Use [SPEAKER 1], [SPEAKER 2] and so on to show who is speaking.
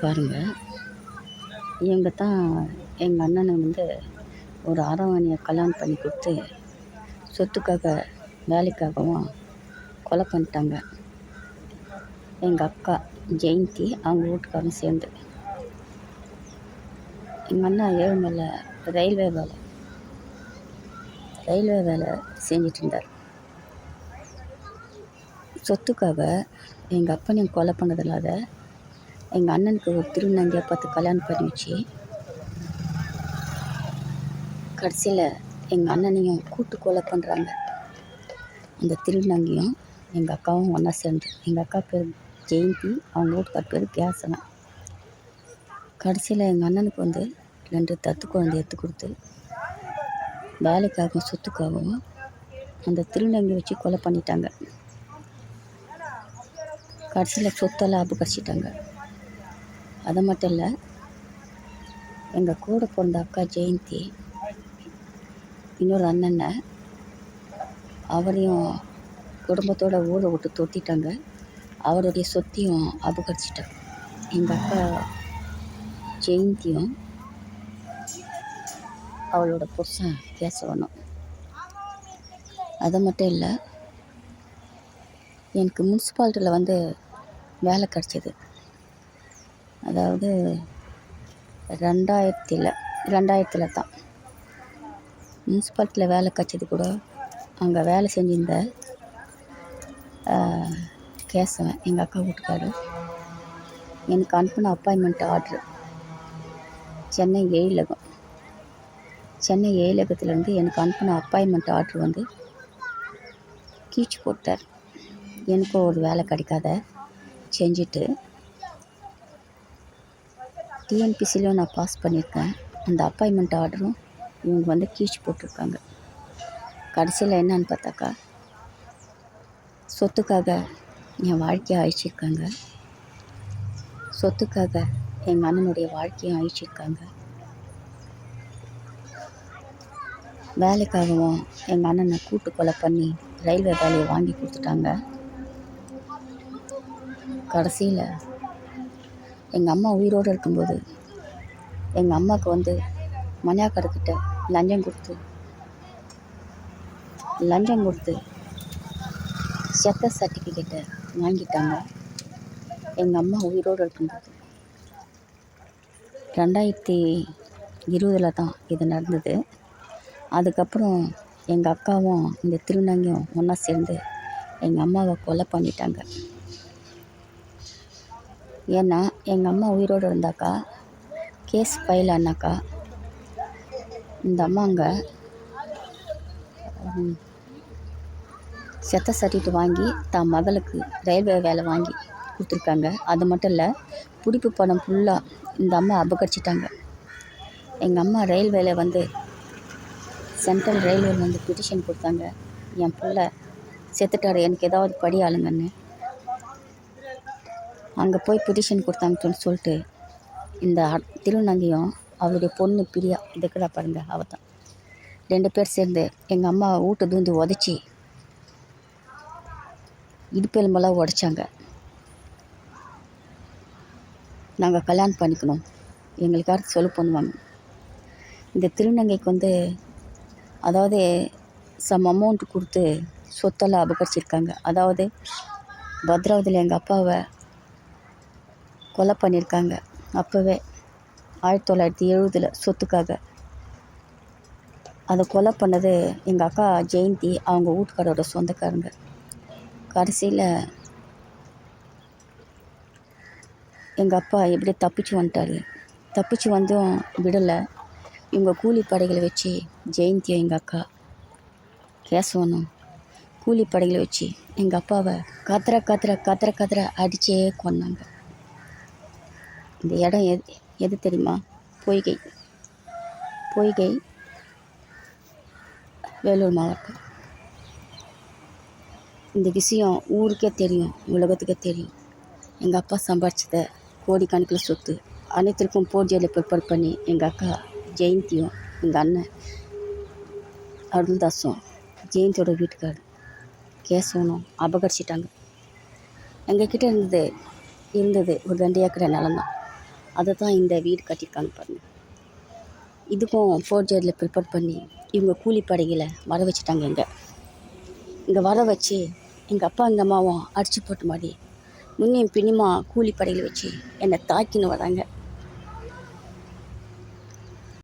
[SPEAKER 1] பாருங்கள், இவங்க தான் எங்கள் அண்ணனை வந்து ஒரு அரவணையை கல்யாணம் பண்ணி கொடுத்து சொத்துக்காக வேலைக்காகவும் கொலை பண்ணிட்டாங்க. எங்கள் அக்கா ஜெயந்தி அவங்க வீட்டுக்காரரும் சேர்ந்து. எங்கள் அண்ணன் ஏழுமலை ரயில்வே வேலை செஞ்சிட்டு இருந்தார். சொத்துக்காக எங்கள் அப்பனையும் கொலை பண்ணது இல்லாத எங்கள் அண்ணனுக்கு ஒரு திருநங்கையை பார்த்து கல்யாணம் பண்ணி வச்சு கடைசியில் எங்கள் அண்ணனையும் கூட்டு கொலை பண்ணுறாங்க. அந்த திருநங்கையும் எங்கள் அக்காவும் ஒன்றா சேர்ந்து. எங்கள் அக்கா பேர் ஜெயந்தி, அவங்க வீட்டுக்கார் பேர் கேசவன். கடைசியில் எங்கள் அண்ணனுக்கு வந்து 2 தத்து குழந்தை எடுத்து கொடுத்து வேலைக்காகவும் சொத்துக்காகவும் அந்த திருநங்கை வச்சு கொலை பண்ணிட்டாங்க. கடைசியில் சொத்தெல்லாம் அபகரிச்சிட்டாங்க. அது மட்டும் இல்லை, எங்கள் கூட பிறந்த அக்கா ஜெயந்தி இன்னொரு அண்ணனை அவரையும் குடும்பத்தோட ஊரை விட்டு தொத்திட்டாங்க. அவருடைய சொத்தையும் அபகரிச்சிட்டாங்க. எங்கள் அக்கா ஜெயந்தியும் அவளோட புருஷன் கேசவனும். அது மட்டும் இல்லை, எனக்கு முனிசிபாலிட்டியில் வந்து வேலை கிடச்சிது. அதாவது 2000 தான் முனிசிபாலிட்டியில் வேலை கிடச்சது. கூட அங்கே வேலை செஞ்சிருந்த கேசவன் எங்கள் அக்கா வீட்டுக்காரு எனக்கு அனுப்பின அப்பாயின்மெண்ட் ஆர்டரு சென்னை ஏழகத்துலேருந்து எனக்கு அனுப்பின அப்பாயின்மெண்ட் ஆர்டர் வந்து கீச்சு போட்டார். எனக்கும் ஒரு வேலை கிடைக்காத செஞ்சுட்டு டிஎன்பிசிலையும் நான் பாஸ் பண்ணியிருக்கேன். அந்த அப்பாயின்மெண்ட் ஆர்டரும் இவங்க வந்து கீச்சு போட்டிருக்காங்க. கடைசியில் என்னன்னு பார்த்தாக்கா, சொத்துக்காக என் வாழ்க்கையை அழிச்சிருக்காங்க. சொத்துக்காக எங்கள் அண்ணனுடைய வாழ்க்கையும் அழிச்சிருக்காங்க. வேலைக்காகவும் எங்கள் அண்ணனை கூட்டு கொலை பண்ணி ரயில்வே வேலையை வாங்கி கொடுத்துட்டாங்க. கடைசியில் எங்கள் அம்மா உயிரோடு இருக்கும்போது எங்கள் அம்மாவுக்கு வந்து மணியாக்கடைக்கிட்ட லஞ்சம் கொடுத்து செத்த சர்டிஃபிகேட்டை வாங்கிட்டாங்க. எங்கள் அம்மா உயிரோடு இருக்கும்போது 2020 தான் இது நடந்தது. அதுக்கப்புறம் எங்கள் அக்காவும் இந்த திருநங்கையும் ஒன்றா சேர்ந்து எங்கள் அம்மாவை கொலை பண்ணிட்டாங்க. ஏன்னா எங்கள் அம்மா உயிரோடு இருந்தாக்கா கேஸ் ஃபைல் ஆனாக்கா இந்த அம்மாங்க செத்த சர்டிஃபிகேட் வாங்கி தான் மகளுக்கு ரயில்வே வேலை வாங்கி கொடுத்துருக்காங்க. அது மட்டும் இல்லை, பிடிப்பு பணம் ஃபுல்லாக இந்த அம்மா அபகரிச்சிட்டாங்க. எங்கள் அம்மா ரயில்வேல வந்து சென்ட்ரல் ரயில்வே வந்து பெட்டிஷன் கொடுத்தாங்க. என் பிள்ளை செத்துட்டாரு, எனக்கு ஏதாவது படி ஆளுங்கன்னு. அங்கே போய் பெட்டிஷன் கொடுத்தாங்கன்னு சொல்லிட்டு இந்த திருநங்கையும் அவளுடைய பொண்ணு பிரியா இதுக்குடா பாருங்க, அவள் தான் 2 பேர் சேர்ந்து எங்கள் அம்மா வீட்டை தூந்து உதச்சி இடுப்பெலும்பெல்லாம் உடைச்சாங்க. நாங்கள் கல்யாணம் பண்ணிக்கணும், எங்களுக்கு யாருக்கு சொல்லு பண்ணுவாங்க. இந்த திருநங்கைக்கு வந்து அதாவது சம் அமௌண்ட் கொடுத்து சொத்தெல்லாம் அபகரிச்சிருக்காங்க. அதாவது பத்ராவதியில் எங்கள் அப்பாவை கொலை பண்ணியிருக்காங்க. அப்போவே 1970 சொத்துக்காக. அதை கொலை பண்ணது எங்கள் அக்கா ஜெயந்தி, அவங்க வீட்டுக்காரோட சொந்தக்காரங்க. கடைசியில் எங்கள் அப்பா எப்படி தப்பிச்சு வந்துட்டார். தப்பிச்சு வந்தும் விடலை. இவங்க கூலிப்படைகளை வச்சு ஜெயந்தியும் எங்கள் அக்கா கேசவனும் கூலிப்படைகளை வச்சு எங்கள் அப்பாவை கத்திர அடிச்சே கொன்னாங்க. இந்த இடம் எது தெரியுமா? பொய்கை வேலூர் மாவட்டம். இந்த விஷயம் ஊருக்கே தெரியும், உலகத்துக்கே தெரியும். எங்கள் அப்பா சம்பாதிச்சத கோடிக்கணக்கில் சொத்து அனைத்திற்கும் போர்ஜியில் ப்ரிப்பேர் பண்ணி எங்கள் அக்கா ஜெயந்தியும் எங்கள் அண்ணன் அருள்தாஸும் ஜெயந்தியோட வீட்டுக்காரர் கேசவனும் அபகரிச்சிட்டாங்க. எங்ககிட்ட இருந்தது ஒரு 2 ஏக்கரை நிலம் தான். அதை தான் இந்த வீடு கட்டியிருக்காங்க பாருங்கள். இதுக்கும் ஃபோர்ஜரியில் ப்ரிப்பேர் பண்ணி இவங்க கூலிப்படைகளை வர வச்சுட்டாங்க. இங்கே வர வச்சு எங்கள் அப்பா எங்கள் அம்மாவும் அடிச்சு போட்டு மாதிரி முன்னையும் பின்னியுமா கூலிப்படைகளை வச்சு என்னை தாக்கின்னு வராங்க.